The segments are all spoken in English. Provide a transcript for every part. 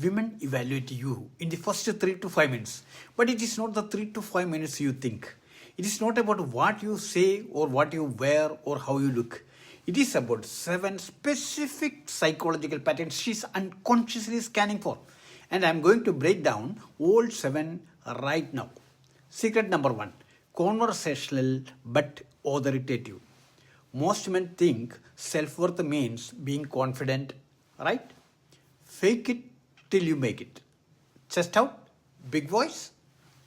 Women evaluate you in the first 3 to 5 minutes, but it is not the 3 to 5 minutes you think. It is not about what you say or what you wear or how you look. It is about 7 specific psychological patterns she's unconsciously scanning for. And I'm going to break down all 7 right now. Secret number 1, conversational but authoritative. Most men think self-worth means being confident, right? Fake it till you make it. Chest out, big voice,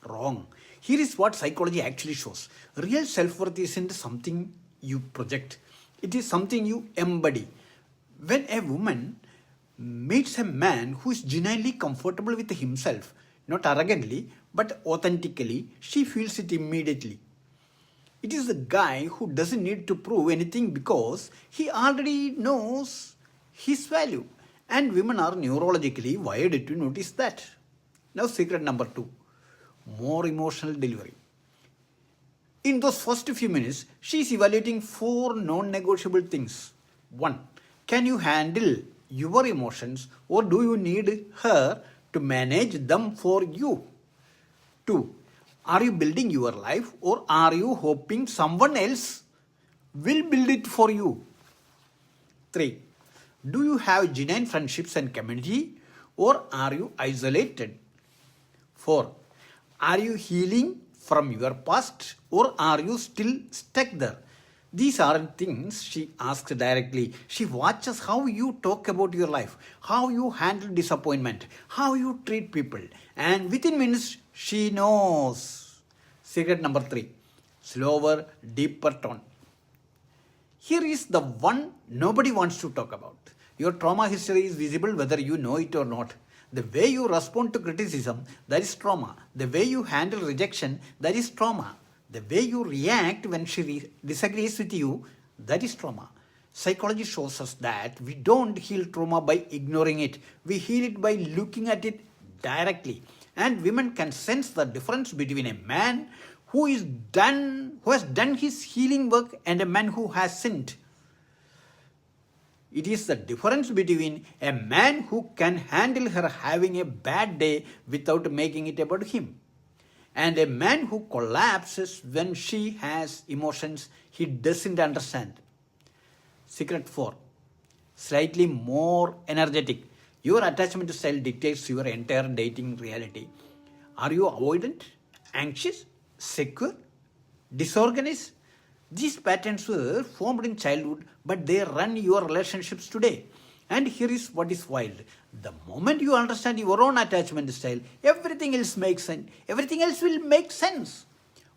wrong. Here is what psychology actually shows. Real self-worth isn't something you project. It is something you embody. When a woman meets a man who is genuinely comfortable with himself, not arrogantly, but authentically, she feels it immediately. It is the guy who doesn't need to prove anything because he already knows his value. And women are neurologically wired to notice that. Now, secret number 2, more emotional delivery. In those first few minutes, she is evaluating 4 non-negotiable things. 1, can you handle your emotions or do you need her to manage them for you? 2, are you building your life or are you hoping someone else will build it for you? 3, do you have genuine friendships and community or are you isolated? 4, are you healing from your past or are you still stuck there? These aren't things she asks directly. She watches how you talk about your life, how you handle disappointment, how you treat people, and within minutes she knows. Secret number 3, slower, deeper tone. Here is the one nobody wants to talk about. Your trauma history is visible whether you know it or not. The way you respond to criticism, that is trauma. The way you handle rejection, that is trauma. The way you react when she disagrees with you, that is trauma. Psychology shows us that we don't heal trauma by ignoring it. We heal it by looking at it directly. And women can sense the difference between a man who has done his healing work and a man who hasn't. It is the difference between a man who can handle her having a bad day without making it about him and a man who collapses when she has emotions he doesn't understand. Secret 4, slightly more energetic. Your attachment style dictates your entire dating reality. Are you avoidant, anxious, secure, disorganized? These patterns were formed in childhood, but they run your relationships today. And here is what is wild. The moment you understand your own attachment style, everything else makes sense. Everything else will make sense.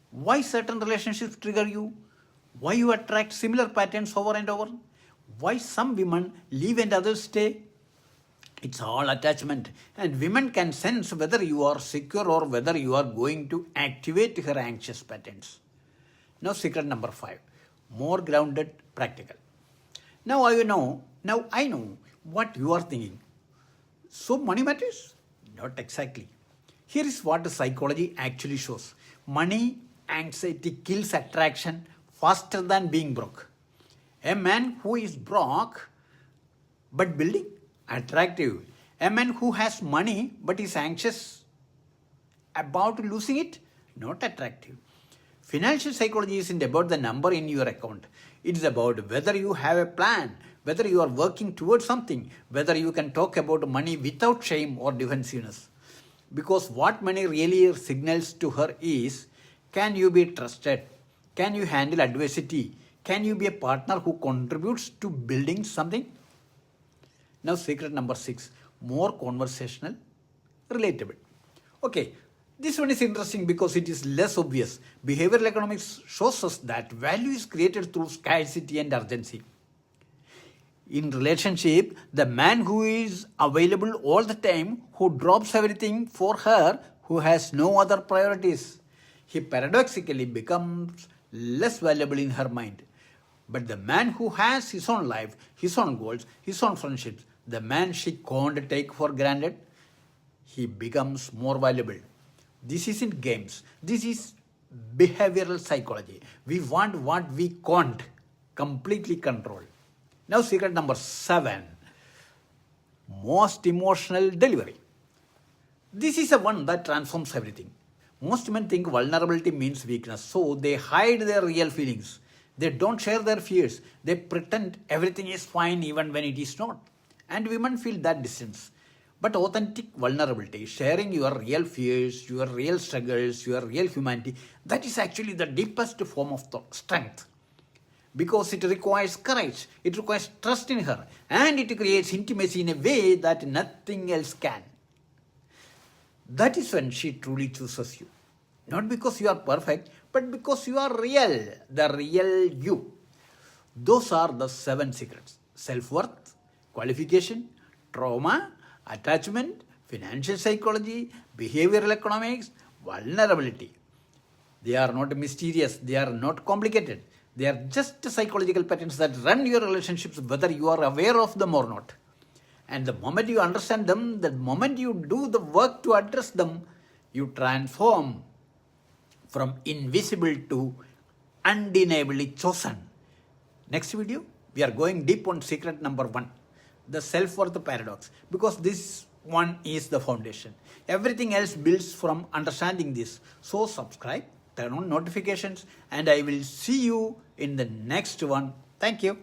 Why certain relationships trigger you? Why you attract similar patterns over and over? Why some women leave and others stay? It's all attachment. And women can sense whether you are secure or whether you are going to activate her anxious patterns. Now, secret number 5, more grounded, practical. Now I know what you are thinking. So money matters? Not exactly. Here is what the psychology actually shows. Money anxiety kills attraction faster than being broke. A man who is broke but building, attractive. A man who has money but is anxious about losing it, not attractive. Financial psychology isn't about the number in your account. It's about whether you have a plan, whether you are working towards something, whether you can talk about money without shame or defensiveness. Because what money really signals to her is, can you be trusted? Can you handle adversity? Can you be a partner who contributes to building something? Now, secret number 6, more conversational, relatable. Okay, this one is interesting because it is less obvious. Behavioral economics shows us that value is created through scarcity and urgency. In relationship, the man who is available all the time, who drops everything for her, who has no other priorities, he paradoxically becomes less valuable in her mind. But the man who has his own life, his own goals, his own friendships, the man she can't take for granted, he becomes more valuable. This isn't games. This is behavioral psychology. We want what we can't completely control. Now, secret number 7, most emotional delivery. This is the one that transforms everything. Most men think vulnerability means weakness, so they hide their real feelings. They don't share their fears. They pretend everything is fine even when it is not. And women feel that distance. But authentic vulnerability, sharing your real fears, your real struggles, your real humanity, that is actually the deepest form of strength. Because it requires courage, it requires trust in her, and it creates intimacy in a way that nothing else can. That is when she truly chooses you. Not because you are perfect, but because you are real, the real you. Those are the 7 secrets: self-worth, qualification, trauma, attachment, financial psychology, behavioral economics, vulnerability. They are not mysterious, they are not complicated. They are just psychological patterns that run your relationships whether you are aware of them or not. And the moment you understand them, the moment you do the work to address them, you transform from invisible to undeniably chosen. Next video, we are going deep on secret number 1, the self-worth paradox, because this one is the foundation. Everything else builds from understanding this. So subscribe, turn on notifications, and I will see you in the next one. Thank you.